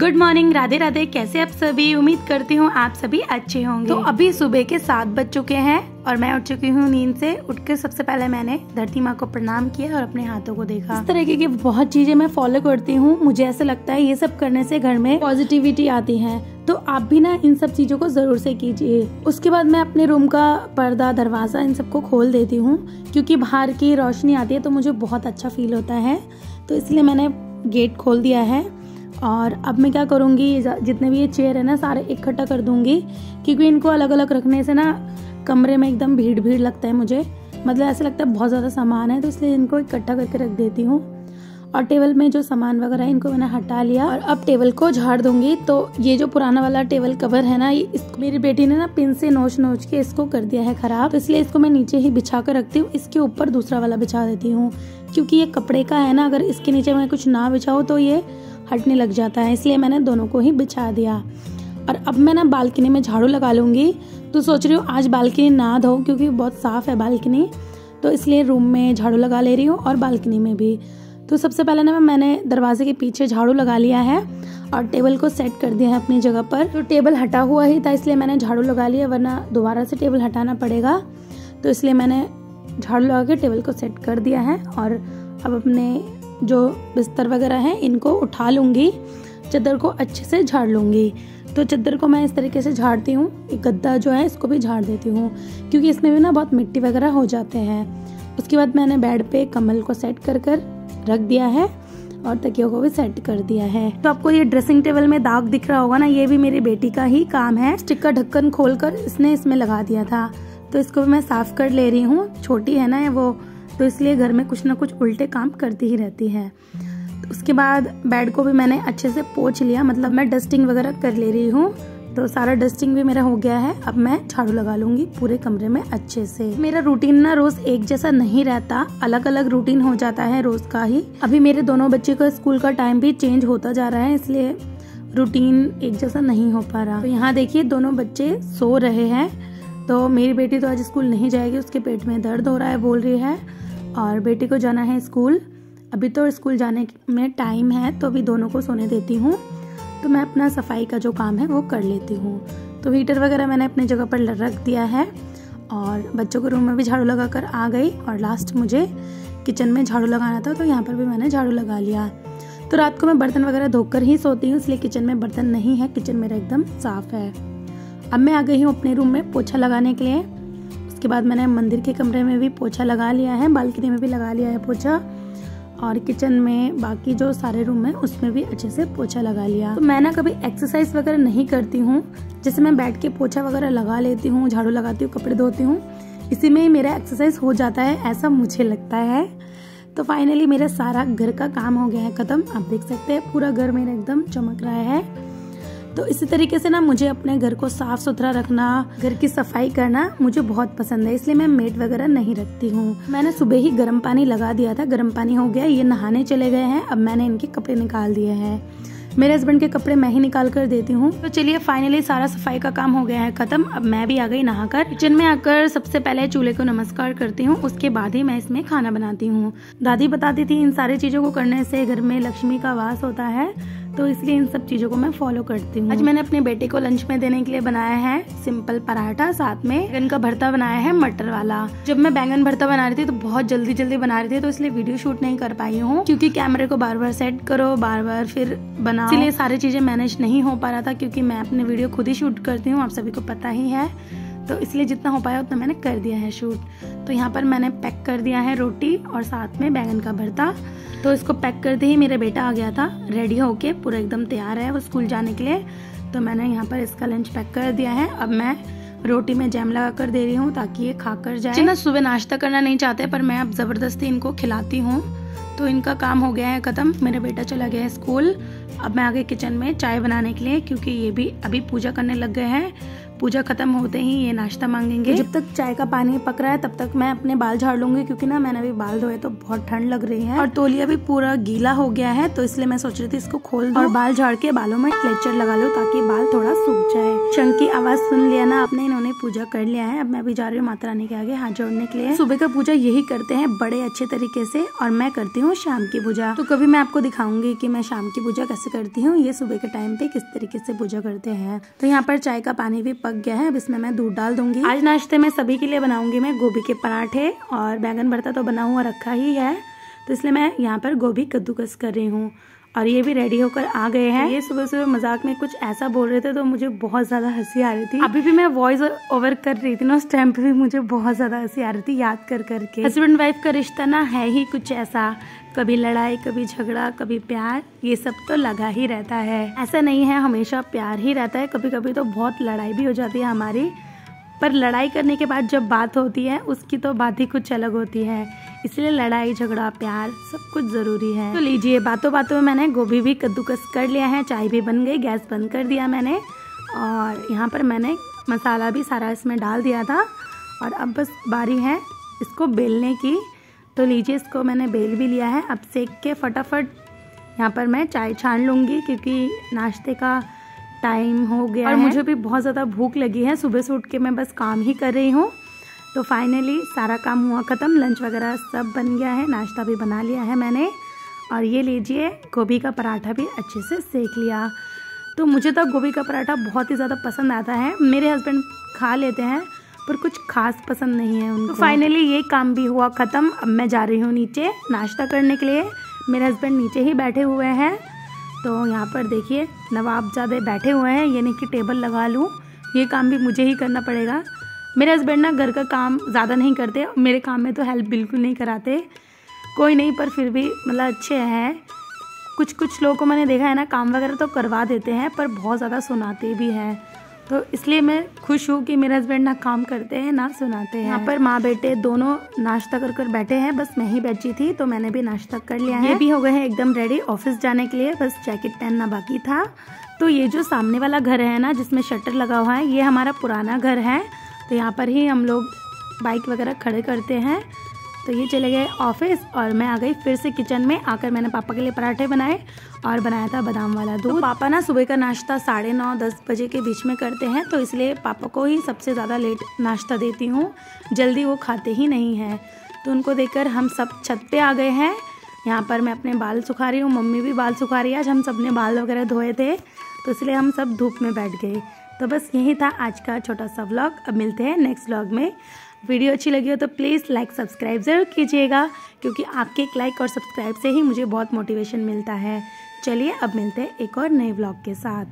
Good morning, Radhe Radhe. कैसे आप सभी? उम्मीद करती हूँ आप सभी अच्छे होंगे। तो अभी सुबह के 7 बज चुके हैं और मैं उठ चुकी हूँ नींद से। उठकर सबसे पहले मैंने धरती माँ को प्रणाम किया और अपने हाथों को देखा। इस तरह की बहुत चीजें मैं फॉलो करती हूँ। मुझे ऐसा लगता है ये सब करने से घर में पॉजिटिविटी आती है, तो आप भी ना इन सब चीजों को जरूर से कीजिए। उसके बाद मैं अपने रूम का पर्दा, दरवाजा इन सबको खोल देती हूँ, क्योंकि बाहर की रोशनी आती है तो मुझे बहुत अच्छा फील होता है। तो इसलिए मैंने गेट खोल दिया है। और अब मैं क्या करूँगी, जितने भी ये चेयर है ना सारे इकट्ठा कर दूंगी, क्योंकि इनको अलग अलग रखने से ना कमरे में एकदम भीड़ भीड़ लगता है मुझे। मतलब ऐसा लगता है बहुत ज़्यादा सामान है, तो इसलिए इनको इकट्ठा करके रख देती हूँ। और टेबल में जो सामान वगैरह है इनको मैंने हटा लिया और अब टेबल को झाड़ दूंगी। तो ये जो पुराना वाला टेबल कवर है ना, मेरी बेटी ने ना पिन से नोच नोच के इसको कर दिया है खराब, तो इसलिए इसको मैं नीचे ही बिछा कर रखती हूँ। इसके ऊपर दूसरा वाला बिछा देती हूँ, क्योंकि ये कपड़े का है ना, अगर इसके नीचे मैं कुछ ना बिछाऊँ तो ये हटने लग जाता है, इसलिए मैंने दोनों को ही बिछा दिया। और अब मैं ना बालकनी में झाड़ू लगा लूंगी। तो सोच रही हूँ आज बालकनी ना धो, क्योंकि बहुत साफ है बालकनी, तो इसलिए रूम में झाड़ू लगा ले रही हूँ और बालकनी में भी। तो सबसे पहले ना मैंने दरवाजे के पीछे झाड़ू लगा लिया है और टेबल को सेट कर दिया है अपनी जगह पर। तो टेबल हटा हुआ ही था, इसलिए मैंने झाड़ू लगा लिया, वरना दोबारा से टेबल हटाना पड़ेगा। तो इसलिए मैंने झाड़ू लगा के टेबल को सेट कर दिया है। और अब अपने जो बिस्तर वगैरह है इनको उठा लूँगी, चादर को अच्छे से झाड़ लूँगी। तो चादर को मैं इस तरीके से झाड़ती हूँ। गद्दा जो है इसको भी झाड़ देती हूँ, क्योंकि इसमें भी ना बहुत मिट्टी वगैरह हो जाते हैं। उसके बाद मैंने बेड पे कम्बल को सेट कर रख दिया है और तकियों को भी सेट कर दिया है। तो आपको ये ड्रेसिंग टेबल में दाग दिख रहा होगा ना, ये भी मेरी बेटी का ही काम है। स्टिक का ढक्कन खोलकर इसने इसमें लगा दिया था, तो इसको भी मैं साफ कर ले रही हूँ। छोटी है ना वो, तो इसलिए घर में कुछ ना कुछ उल्टे काम करती ही रहती है। तो उसके बाद बेड को भी मैंने अच्छे से पोंछ लिया, मतलब मैं डस्टिंग वगैरह कर ले रही हूँ। तो सारा डस्टिंग भी मेरा हो गया है। अब मैं झाड़ू लगा लूंगी पूरे कमरे में अच्छे से। मेरा रूटीन ना रोज एक जैसा नहीं रहता, अलग अलग रूटीन हो जाता है रोज का ही। अभी मेरे दोनों बच्चे का स्कूल का टाइम भी चेंज होता जा रहा है, इसलिए रूटीन एक जैसा नहीं हो पा रहा। तो यहाँ देखिए दोनों बच्चे सो रहे हैं। तो मेरी बेटी तो आज स्कूल नहीं जाएगी, उसके पेट में दर्द हो रहा है बोल रही है, और बेटी को जाना है स्कूल। अभी तो स्कूल जाने में टाइम है, तो अभी दोनों को सोने देती हूँ। तो मैं अपना सफाई का जो काम है वो कर लेती हूँ। तो हीटर वगैरह मैंने अपनी जगह पर रख दिया है और बच्चों के रूम में भी झाड़ू लगा कर आ गई। और लास्ट मुझे किचन में झाड़ू लगाना था, तो यहाँ पर भी मैंने झाड़ू लगा लिया। तो रात को मैं बर्तन वगैरह धोकर ही सोती हूँ, इसलिए किचन में बर्तन नहीं है, किचन मेरा एकदम साफ है। अब मैं आ गई हूँ अपने रूम में पोछा लगाने के लिए। उसके बाद मैंने मंदिर के कमरे में भी पोछा लगा लिया है, बालकनी में भी लगा लिया है पोछा, और किचन में बाकी जो सारे रूम है उसमें भी अच्छे से पोछा लगा लिया। तो मैं ना कभी एक्सरसाइज वगैरह नहीं करती हूँ, जैसे मैं बैठ के पोछा वगैरह लगा लेती हूँ, झाड़ू लगाती हूँ, कपड़े धोती हूँ, इसी में ही मेरा एक्सरसाइज हो जाता है, ऐसा मुझे लगता है। तो फाइनली मेरा सारा घर का काम हो गया है खत्म। आप देख सकते हैं पूरा घर मेरा एकदम चमक रहा है। तो इसी तरीके से ना मुझे अपने घर को साफ सुथरा रखना, घर की सफाई करना मुझे बहुत पसंद है, इसलिए मैं मेड वगैरह नहीं रखती हूँ। मैंने सुबह ही गर्म पानी लगा दिया था, गर्म पानी हो गया, ये नहाने चले गए हैं। अब मैंने इनके कपड़े निकाल दिए हैं। मेरे हस्बैंड के कपड़े मैं ही निकाल कर देती हूँ। तो चलिए फाइनली सारा सफाई का काम हो गया है खत्म। अब मैं भी आ गई नहाकर। किचन में आकर सबसे पहले चूल्हे को नमस्कार करती हूँ, उसके बाद ही मैं इसमें खाना बनाती हूँ। दादी बताती थी इन सारी चीजों को करने से घर में लक्ष्मी का वास होता है, तो इसलिए इन सब चीजों को मैं फॉलो करती हूँ। आज मैंने अपने बेटे को लंच में देने के लिए बनाया है सिंपल पराठा, साथ में बैंगन का भरता बनाया है मटर वाला। जब मैं बैंगन भरता बना रही थी तो बहुत जल्दी जल्दी बना रही थी, तो इसलिए वीडियो शूट नहीं कर पाई हूँ, क्योंकि कैमरे को बार बार सेट करो, बार बार फिर बनाओ, इसलिए सारी चीजें मैनेज नहीं हो पा रहा था। क्योंकि मैं अपने वीडियो खुद ही शूट करती हूँ, आप सभी को पता ही है, तो इसलिए जितना हो पाया उतना मैंने कर दिया है शूट। तो यहाँ पर मैंने पैक कर दिया है रोटी और साथ में बैंगन का भरता। तो इसको पैक करते ही मेरा बेटा आ गया था रेडी होके, पूरा एकदम तैयार है वो स्कूल जाने के लिए। तो मैंने यहाँ पर इसका लंच पैक कर दिया है। अब मैं रोटी में जैम लगा कर दे रही हूँ ताकि ये खा कर जाए। ना सुबह नाश्ता करना नहीं चाहते, पर मैं अब जबरदस्ती इनको खिलाती हूँ। तो इनका काम हो गया है खत्म। मेरा बेटा चला गया है स्कूल। अब मैं आ गई किचन में चाय बनाने के लिए, क्योंकि ये भी अभी पूजा करने लग गए हैं। पूजा खत्म होते ही ये नाश्ता मांगेंगे। तो जब तक चाय का पानी पक रहा है तब तक मैं अपने बाल झाड़ लूंगी, क्योंकि ना मैंने अभी बाल धोए तो बहुत ठंड लग रही है और तौलिया भी पूरा गीला हो गया है, तो इसलिए मैं सोच रही थी इसको खोल दूं और बाल झाड़ के बालों में क्लेचर लगा लूं ताकि बाल थोड़ा सूख जाए। शंख की आवाज सुन लिया ना आपने, इन्होंने पूजा कर लिया है। अब मैं अभी जा रही हूँ माता रानी के आगे हाथ जोड़ने के लिए। सुबह का पूजा यही करते हैं बड़े अच्छे तरीके से, और मैं करती हूँ शाम की पूजा। तो कभी मैं आपको दिखाऊंगी कि मैं शाम की पूजा कैसे करती हूँ, ये सुबह के टाइम पे किस तरीके से पूजा करते हैं। तो यहाँ पर चाय का पानी भी पक गया है, अब इसमें मैं दूध डाल दूंगी। आज नाश्ते में सभी के लिए बनाऊंगी मैं गोभी के पराठे, और बैंगन भरता तो बना हुआ रखा ही है, तो इसलिए मैं यहाँ पर गोभी कद्दूकस कर रही हूँ। और ये भी रेडी होकर आ गए हैं। ये सुबह सुबह मजाक में कुछ ऐसा बोल रहे थे तो मुझे बहुत ज्यादा हंसी आ रही थी। अभी भी मैं वॉइस ओवर कर रही थी ना, उस टाइम पे भी मुझे बहुत ज्यादा हंसी आ रही थी याद कर करके। हस्बैंड वाइफ का रिश्ता ना है ही कुछ ऐसा, कभी लड़ाई, कभी झगड़ा, कभी प्यार, ये सब तो लगा ही रहता है। ऐसा नहीं है हमेशा प्यार ही रहता है, कभी कभी तो बहुत लड़ाई भी हो जाती है हमारी, पर लड़ाई करने के बाद जब बात होती है उसकी तो बात ही कुछ अलग होती है। इसलिए लड़ाई झगड़ा प्यार सब कुछ जरूरी है। तो लीजिए, बातों बातों में मैंने गोभी भी कद्दूकस कर लिया है, चाय भी बन गई, गैस बंद कर दिया मैंने, और यहाँ पर मैंने मसाला भी सारा इसमें डाल दिया था। और अब बस बारी है इसको बेलने की। तो लीजिए, इसको मैंने बेल भी लिया है। अब सेक के फटाफट यहाँ पर मैं चाय छान लूँगी, क्योंकि नाश्ते का टाइम हो गया और मुझे भी बहुत ज़्यादा भूख लगी है। सुबह से उठ के मैं बस काम ही कर रही हूँ। तो फाइनली सारा काम हुआ ख़त्म, लंच वगैरह सब बन गया है, नाश्ता भी बना लिया है मैंने। और ये लीजिए, गोभी का पराठा भी अच्छे से सेक लिया। तो मुझे तो गोभी का पराठा बहुत ही ज़्यादा पसंद आता है। मेरे हस्बैंड खा लेते हैं पर कुछ खास पसंद नहीं है उनको। तो फाइनली ये काम भी हुआ ख़त्म। अब मैं जा रही हूँ नीचे नाश्ता करने के लिए। मेरे हस्बैंड नीचे ही बैठे हुए हैं। तो यहाँ पर देखिए, नवाबजादे बैठे हुए हैं, ये नहीं कि टेबल लगा लूँ, ये काम भी मुझे ही करना पड़ेगा। मेरे हस्बैंड ना घर का काम ज़्यादा नहीं करते, मेरे काम में तो हेल्प बिल्कुल नहीं कराते। कोई नहीं, पर फिर भी मतलब अच्छे हैं। कुछ लोगों को मैंने देखा है ना, काम वगैरह तो करवा देते हैं पर बहुत ज़्यादा सुनाते भी हैं। तो इसलिए मैं खुश हूँ कि मेरे हस्बैंड ना काम करते हैं ना सुनाते हैं। यहाँ पर माँ बेटे दोनों नाश्ता कर बैठे हैं, बस मैं ही बची थी तो मैंने भी नाश्ता कर लिया है। ये भी हो गए हैं एकदम रेडी ऑफिस जाने के लिए, बस जैकेट पहनना बाकी था। तो ये जो सामने वाला घर है ना जिसमें शटर लगा हुआ है, ये हमारा पुराना घर है। तो यहाँ पर ही हम लोग बाइक वगैरह खड़े करते हैं। तो ये चले गए ऑफिस और मैं आ गई फिर से किचन में। आकर मैंने पापा के लिए पराठे बनाए और बनाया था बादाम वाला दूध। तो पापा ना सुबह का नाश्ता 9:30-10 बजे के बीच में करते हैं, तो इसलिए पापा को ही सबसे ज़्यादा लेट नाश्ता देती हूँ, जल्दी वो खाते ही नहीं हैं। तो उनको देखकर हम सब छत पे आ गए हैं। यहाँ पर मैं अपने बाल सुखा रही हूँ, मम्मी भी बाल सुखा रही है। आज हम सब ने बाल वगैरह धोए थे तो इसलिए हम सब धूप में बैठ गए। तो बस यही था आज का छोटा सा व्लॉग। अब मिलते हैं नेक्स्ट व्लॉग में। वीडियो अच्छी लगी हो तो प्लीज़ लाइक सब्सक्राइब ज़रूर कीजिएगा, क्योंकि आपके एक लाइक और सब्सक्राइब से ही मुझे बहुत मोटिवेशन मिलता है। चलिए अब मिलते हैं एक और नए व्लॉग के साथ।